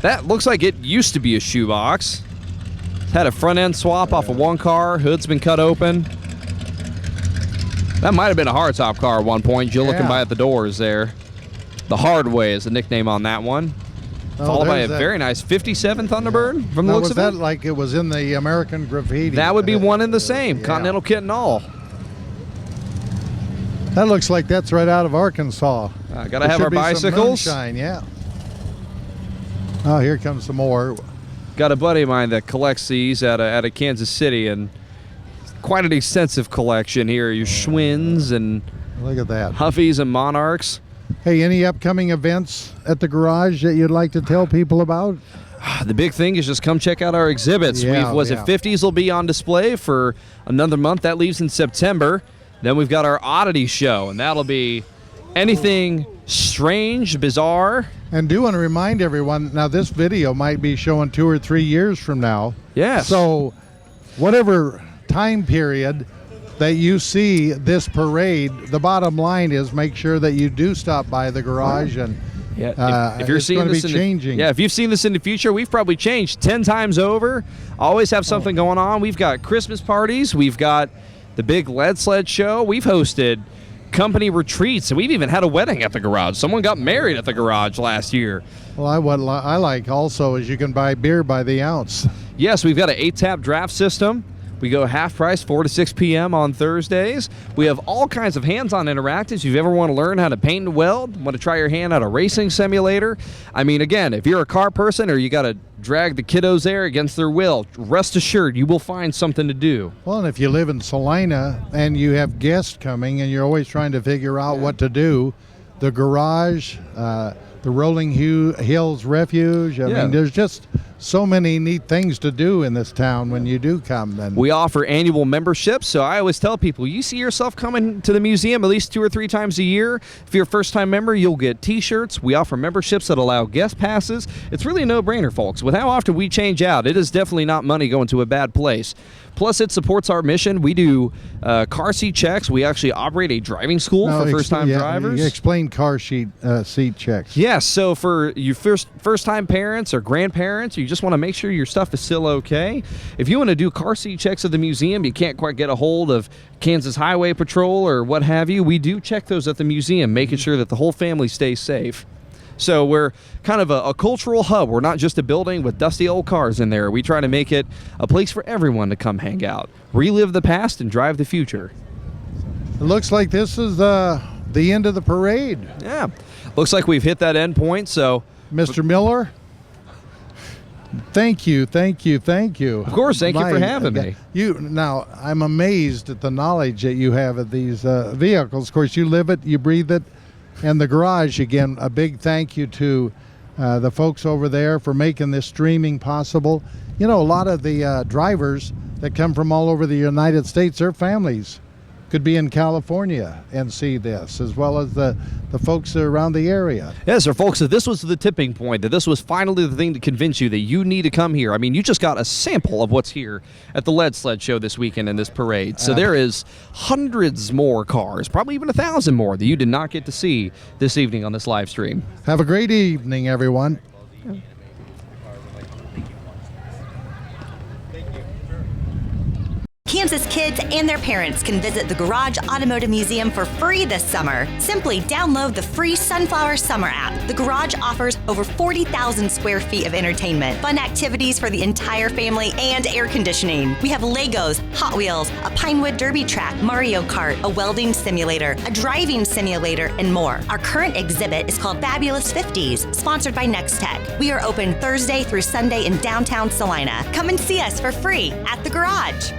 Speaker 3: That looks like it used to be a shoebox. Had a front end swap off of one car. Hood's been cut open. That might have been a hardtop car at one point. You're looking by at the doors there. The Hard Way is the nickname on that one. Followed by a very nice 57 Thunderbird from the
Speaker 2: Now,
Speaker 3: looks
Speaker 2: was
Speaker 3: of it.
Speaker 2: that like it was in the American Graffiti?
Speaker 3: That would be one and the same.
Speaker 2: Yeah.
Speaker 3: Continental kit and all.
Speaker 2: That looks like that's right out of Arkansas.
Speaker 3: Gotta
Speaker 2: There
Speaker 3: have
Speaker 2: should
Speaker 3: our
Speaker 2: be some
Speaker 3: bicycles.
Speaker 2: moonshine, yeah. Oh, here comes some more.
Speaker 3: Got a buddy of mine that collects these out of Kansas City, and quite an extensive collection here. Your Schwinn's and
Speaker 2: Look at that.
Speaker 3: Huffies and Monarchs.
Speaker 2: Hey, any upcoming events at the garage that you'd like to tell people about?
Speaker 3: The big thing is just come check out our exhibits.
Speaker 2: Yeah,
Speaker 3: It 50s will be on display for another month. That leaves in September. Then we've got our oddity show, and that'll be anything strange, bizarre.
Speaker 2: And do want to remind everyone, now this video might be showing 2 or 3 years from now.
Speaker 3: Yes.
Speaker 2: So whatever time period that you see this parade, the bottom line is make sure that you do stop by the garage and
Speaker 3: if you're
Speaker 2: it's
Speaker 3: seeing
Speaker 2: going to
Speaker 3: this
Speaker 2: be changing.
Speaker 3: if you've seen this in the future, we've probably changed 10 times over. Always have something going on. We've got Christmas parties. We've got the big lead sled show. We've hosted company retreats, and we've even had a wedding at the garage. Someone got married at the garage last year.
Speaker 2: Well, what I like also is you can buy beer by the ounce.
Speaker 3: Yes, we've got an 8-tap draft system. We go half price 4 to 6 p.m. on Thursdays. We have all kinds of hands-on interactives. If you ever want to learn how to paint and weld, want to try your hand at a racing simulator. I mean, again, if you're a car person or you got to drag the kiddos there against their will, rest assured you will find something to do.
Speaker 2: Well, and if you live in Salina and you have guests coming and you're always trying to figure out what to do, the garage, the Rolling Hills Refuge, I mean, there's just so many neat things to do in this town when you do come. And
Speaker 3: we offer annual memberships, so I always tell people, you see yourself coming to the museum at least 2 or 3 times a year. If you're a first-time member, you'll get T-shirts. We offer memberships that allow guest passes. It's really a no-brainer, folks. With how often we change out, it is definitely not money going to a bad place. Plus, it supports our mission. We do car seat checks. We actually operate a driving school for first-time drivers.
Speaker 2: Explain car seat checks.
Speaker 3: Yes, so for you first-time parents or grandparents, you just want to make sure your stuff is still okay. If you want to do car seat checks at the museum, you can't quite get a hold of Kansas Highway Patrol or what have you, we do check those at the museum, making sure that the whole family stays safe. So we're kind of a cultural hub. We're not just a building with dusty old cars in there. We try to make it a place for everyone to come hang out, relive the past, and drive the future.
Speaker 2: It looks like this is the end of the parade.
Speaker 3: Yeah, looks like we've hit that end point. So,
Speaker 2: Mr. Miller, thank you.
Speaker 3: Of course, thank you for having me.
Speaker 2: Now, I'm amazed at the knowledge that you have of these vehicles. Of course, you live it, you breathe it. And the garage, again, a big thank you to the folks over there for making this streaming possible. You know, a lot of the drivers that come from all over the United States, their families could be in California and see this, as well as the folks around the area.
Speaker 3: Yes, sir, folks, if this was the tipping point, that this was finally the thing to convince you that you need to come here. I mean, you just got a sample of what's here at the Lead Sled Show this weekend in this parade. So there is hundreds more cars, probably even 1,000 more that you did not get to see this evening on this live stream.
Speaker 2: Have a great evening, everyone.
Speaker 1: Kansas kids and their parents can visit the Garage Automotive Museum for free this summer. Simply download the free Sunflower Summer app. The Garage offers over 40,000 square feet of entertainment, fun activities for the entire family, and air conditioning. We have Legos, Hot Wheels, a Pinewood Derby track, Mario Kart, a welding simulator, a driving simulator, and more. Our current exhibit is called Fabulous 50s, sponsored by Next Tech. We are open Thursday through Sunday in downtown Salina. Come and see us for free at the Garage.